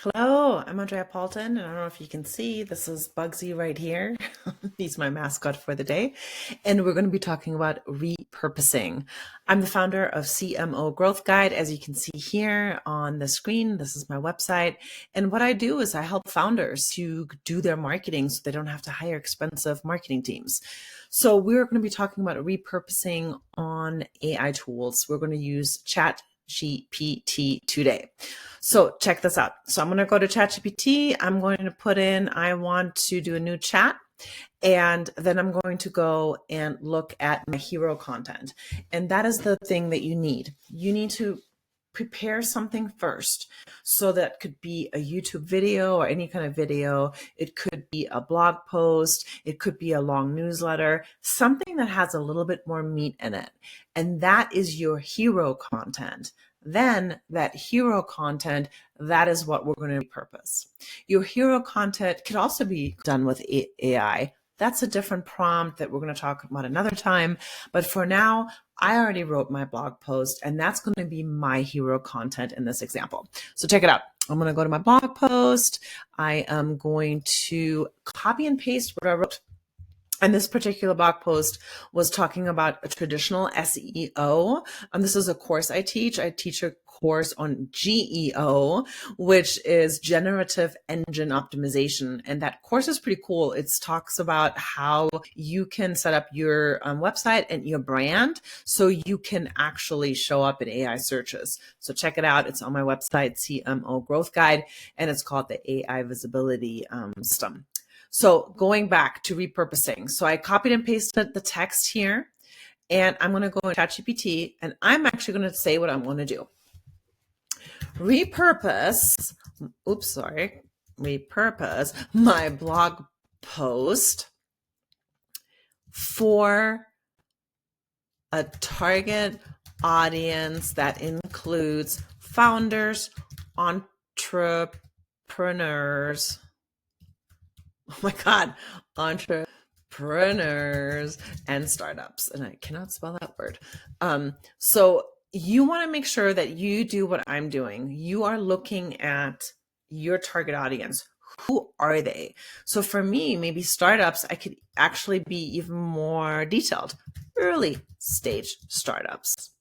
Hello, I'm Andrea Paulton, and I don't know if you can see, this is Bugsy right here. He's my mascot for the day. And we're going to be talking about repurposing. I'm the founder of CMO Growth Guide, as you can see here on the screen. This is my website. And what I do is I help founders to do their marketing so they don't have to hire expensive marketing teams. So we're going to be talking about repurposing on AI tools. We're going to use ChatGPT today. So check this out. So I'm going to go to ChatGPT. I'm going to put in, I want to do a new chat. And then I'm going to go and look at my hero content. And that is the thing that you need. You need to prepare something first. So that could be a YouTube video or any kind of video. It could be a blog post. It could be a long newsletter, something that has a little bit more meat in it. And that is your hero content. Then that hero content, that is what we're going to repurpose. Your hero content could also be done with AI. That's a different prompt that we're going to talk about another time. But for now, I already wrote my blog post, and that's going to be my hero content in this example. So check it out. I'm going to go to my blog post. I am going to copy and paste what I wrote. And this particular blog post was talking about a traditional SEO. This is a course I teach. I teach a course on GEO, which is generative engine optimization. And that course is pretty cool. It talks about how you can set up your website and your brand so you can actually show up in AI searches. So check it out. It's on my website, CMO Growth Guide, and it's called the AI Visibility System. So going back to repurposing. So I copied and pasted the text here, and I'm going to go in ChatGPT, and I'm actually going to say what I'm going to do. Repurpose my blog post for a target audience that includes founders, entrepreneurs, oh my God, entrepreneurs and startups. And I cannot spell that word. So you want to make sure that you do what I'm doing. You are looking at your target audience. Who are they? So for me, maybe startups, I could actually be even more detailed. Early stage startups.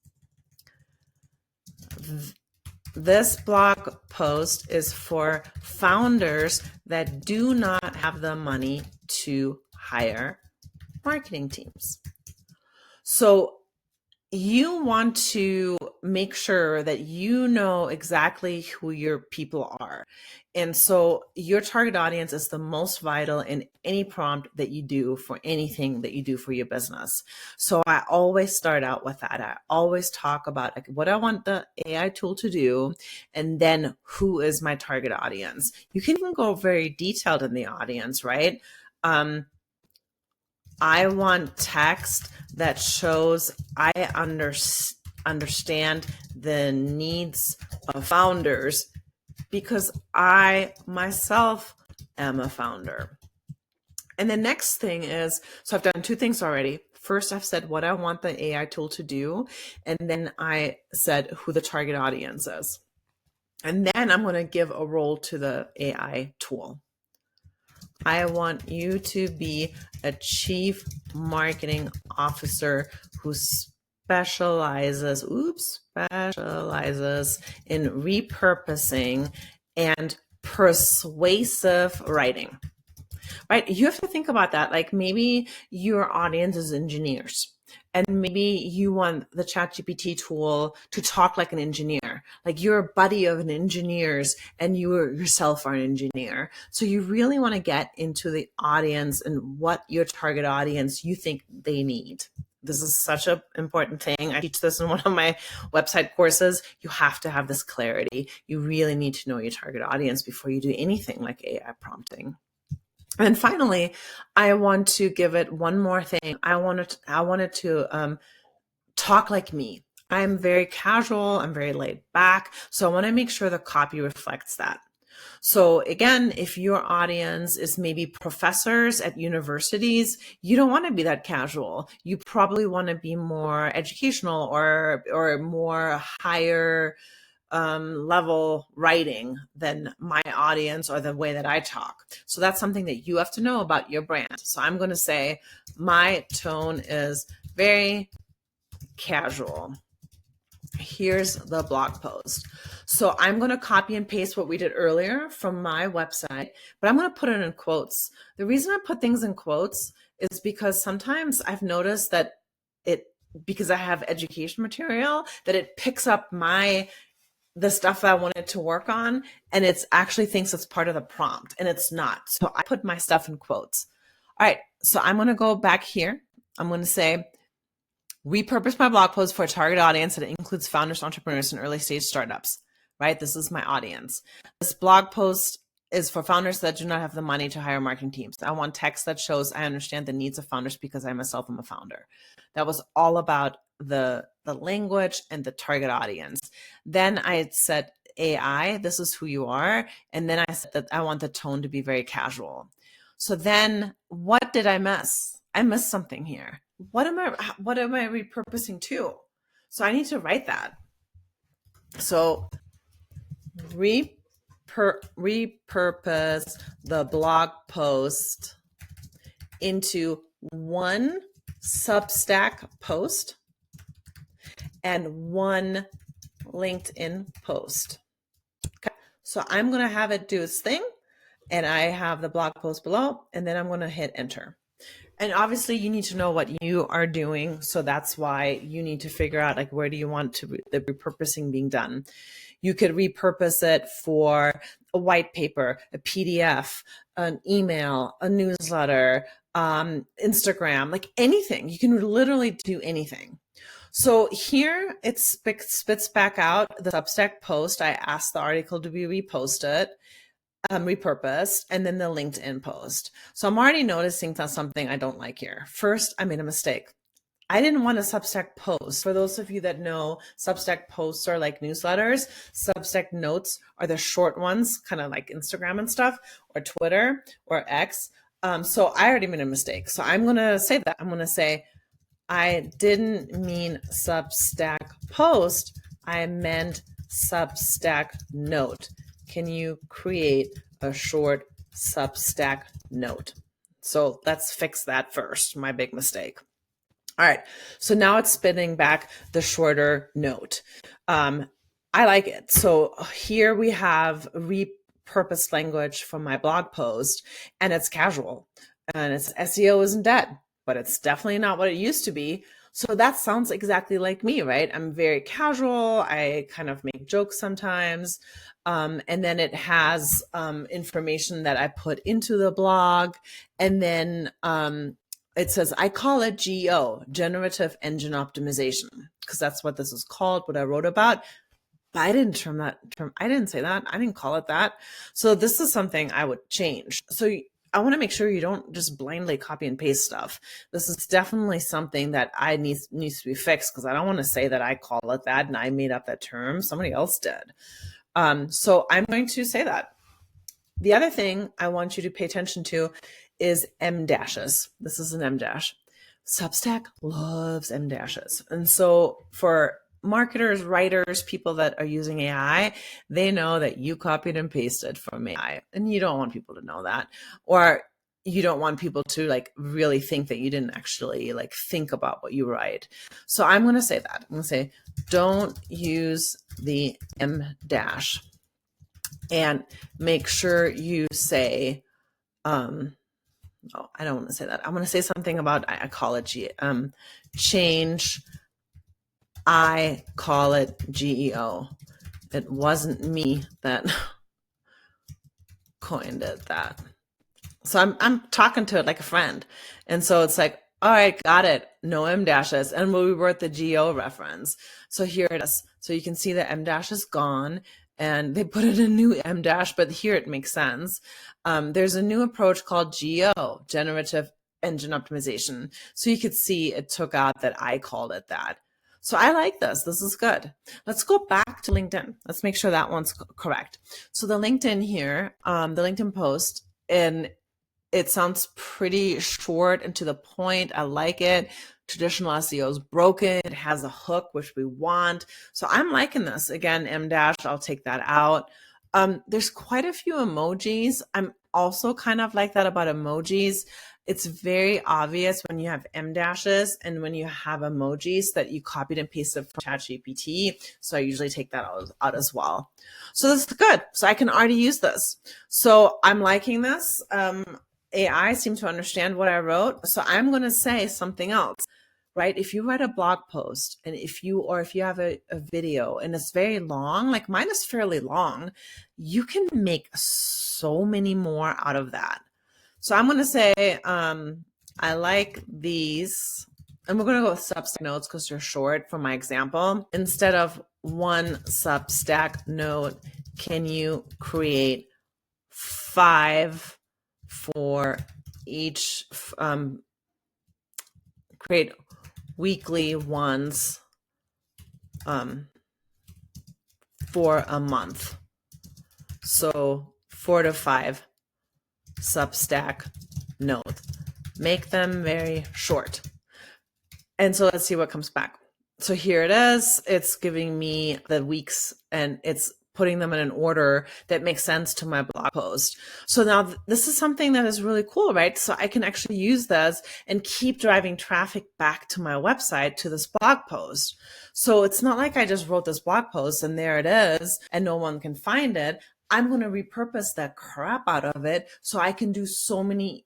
This blog post is for founders that do not have the money to hire marketing teams. So you want to make sure that you know exactly who your people are. And so your target audience is the most vital in any prompt that you do for anything that you do for your business. So I always start out with that. I always talk about what I want the AI tool to do, and then who is my target audience. You can even go very detailed in the audience, right? I want text that shows I understand the needs of founders because I myself am a founder. And the next thing is, so I've done two things already. First, I've said what I want the AI tool to do, and then I said who the target audience is. And then I'm going to give a role to the AI tool. I want you to be a chief marketing officer who specializes in repurposing and persuasive writing, right? You have to think about that. Like maybe your audience is engineers, and maybe you want the ChatGPT tool to talk like an engineer, like you're a buddy of an engineer's and you yourself are an engineer. So you really want to get into the audience and what your target audience you think they need. This is such an important thing. I teach this in one of my website courses. You have to have this clarity. You really need to know your target audience before you do anything like AI prompting. And finally, I want to give it one more thing. I wanted to talk like me. I'm very casual. I'm very laid back. So I want to make sure the copy reflects that. So again, if your audience is maybe professors at universities, you don't want to be that casual. You probably want to be more educational or more higher level writing than my audience or the way that I talk. So that's something that you have to know about your brand. So I'm going to say my tone is very casual. Here's the blog post. So I'm going to copy and paste what we did earlier from my website, but I'm going to put it in quotes. The reason I put things in quotes is because sometimes I've noticed that because I have education material, that it picks up the stuff that I wanted to work on, and it's actually thinks it's part of the prompt, and it's not. So I put my stuff in quotes. All right, so I'm going to go back here. I'm going to say, repurpose my blog post for a target audience that includes founders, entrepreneurs, and early stage startups, right? This is my audience. This blog post is for founders that do not have the money to hire marketing teams. I want text that shows I understand the needs of founders because I myself am a founder. That was all about the language and the target audience. Then I said, AI, this is who you are. And then I said that I want the tone to be very casual. So then what did I miss? I missed something here. What am I repurposing to? So I need to write that. So repurpose the blog post into one Substack post and one LinkedIn post. Okay. So I'm going to have it do its thing, and I have the blog post below, and then I'm going to hit enter. And obviously you need to know what you are doing. So that's why you need to figure out, like, where do you want the repurposing being done? You could repurpose it for a white paper, a PDF, an email, a newsletter, Instagram, like anything. You can literally do anything. So here it spits back out the Substack post. I asked the article to be reposted, repurposed, and then the LinkedIn post. So I'm already noticing that's something I don't like here. First, I made a mistake. I didn't want a Substack post. For those of you that know, Substack posts are like newsletters. Substack notes are the short ones, kind of like Instagram and stuff, or Twitter or X. So I already made a mistake. So I'm going to say that. I'm going to say, I didn't mean Substack post. I meant Substack note. Can you create a short Substack note? So let's fix that first, my big mistake. All right, so now it's spinning back the shorter note. I like it. So here we have repurposed language from my blog post, and it's casual, and it's SEO isn't dead, but it's definitely not what it used to be. So that sounds exactly like me, right? I'm very casual. I kind of make jokes sometimes. And then it has information that I put into the blog. And then it says, I call it GEO, Generative Engine Optimization, because that's what this is called, what I wrote about. But I didn't I didn't say that. I didn't call it that. So this is something I would change. So I want to make sure you don't just blindly copy and paste stuff. This is definitely something that needs to be fixed, because I don't want to say that I call it that and I made up that term. Somebody else did. So I'm going to say that. The other thing I want you to pay attention to is M dashes. This is an M dash. Substack loves M dashes. And so for marketers, writers, people that are using AI, they know that you copied and pasted from AI, and you don't want people to know that, or you don't want people to like really think that you didn't actually like think about what you write. So I'm going to say that. I'm going to say, don't use the M dash, and make sure you say, I don't want to say that. I want to say something about ecology. Change. I call it GEO. It wasn't me that coined it that. So I'm talking to it like a friend. And so it's like, all right, got it. No M dashes. And we wrote the GEO reference. So here it is. So you can see the M dash is gone, and they put in a new M dash, but here it makes sense. There's a new approach called GEO, Generative Engine Optimization. So you could see it took out that I called it that. So I like this. This is good. Let's go back to LinkedIn. Let's make sure that one's correct. So the LinkedIn here, the LinkedIn post, and it sounds pretty short and to the point. I like it. traditional SEO is broken. It has a hook, which we want. So I'm liking this. Again, M dash, I'll take that out. There's quite a few emojis. I'm also kind of like that about emojis. It's very obvious when you have M dashes and when you have emojis that you copied and pasted from ChatGPT. So I usually take that out as well. So this is good. So I can already use this. So I'm liking this. AI seemed to understand what I wrote. So I'm going to say something else, right? If you write a blog post and if you have a video and it's very long, like mine is fairly long, you can make so many more out of that. So I'm going to say, I like these, and we're going to go with Substack notes because they're short for my example. Instead of one Substack note, can you create 5 for each, create weekly ones for a month. So 4 to 5 Substack notes. Make them very short. And so let's see what comes back. So here it is. It's giving me the weeks and it's putting them in an order that makes sense to my blog post. So now this is something that is really cool, right? So I can actually use this and keep driving traffic back to my website to this blog post. So it's not like I just wrote this blog post and there it is and no one can find it. I'm going to repurpose the crap out of it so I can do so many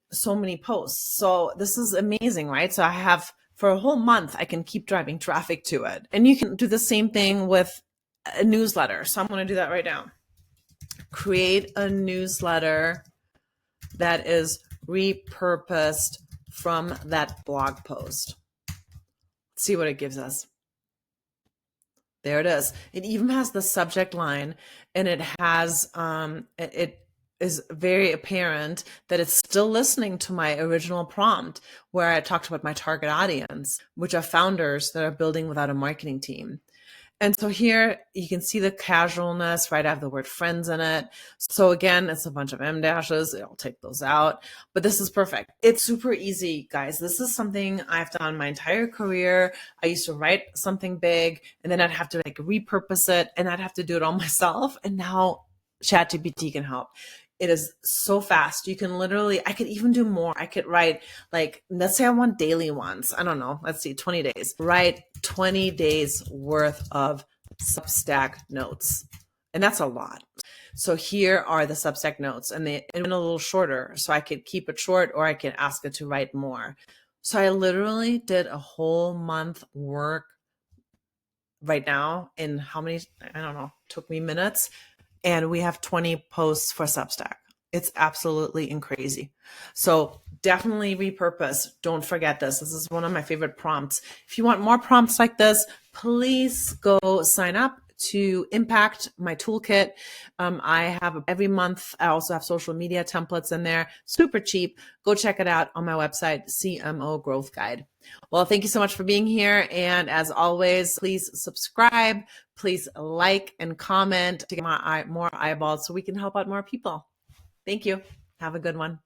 posts. So this is amazing, right? So I have for a whole month, I can keep driving traffic to it. And you can do the same thing with a newsletter. So I'm going to do that right now. Create a newsletter that is repurposed from that blog post. Let's see what it gives us. There it is. It even has the subject line and it has, it is very apparent that it's still listening to my original prompt where I talked about my target audience, which are founders that are building without a marketing team. And so here you can see the casualness, right? I have the word friends in it. So again, it's a bunch of M dashes. I'll take those out, but this is perfect. It's super easy, guys. This is something I've done my entire career. I used to write something big and then I'd have to like repurpose it and I'd have to do it all myself. And now ChatGPT can help. It is so fast. You can literally, I could even do more. I could write like, let's say I want daily ones. I don't know. Let's see, 20 days. Write 20 days worth of Substack notes. And that's a lot. So here are the Substack notes and they're a little shorter. So I could keep it short or I could ask it to write more. So I literally did a whole month work right now in how many, I don't know, took me minutes. And we have 20 posts for Substack. It's absolutely crazy. So definitely repurpose. Don't forget this. This is one of my favorite prompts. If you want more prompts like this, please go sign up to Impact, my toolkit. I have every month. I also have social media templates in there. Super cheap. Go check it out on my website, CMO Growth Guide. Well, thank you so much for being here. And as always, please subscribe. Please like and comment to get more eyeballs so we can help out more people. Thank you. Have a good one.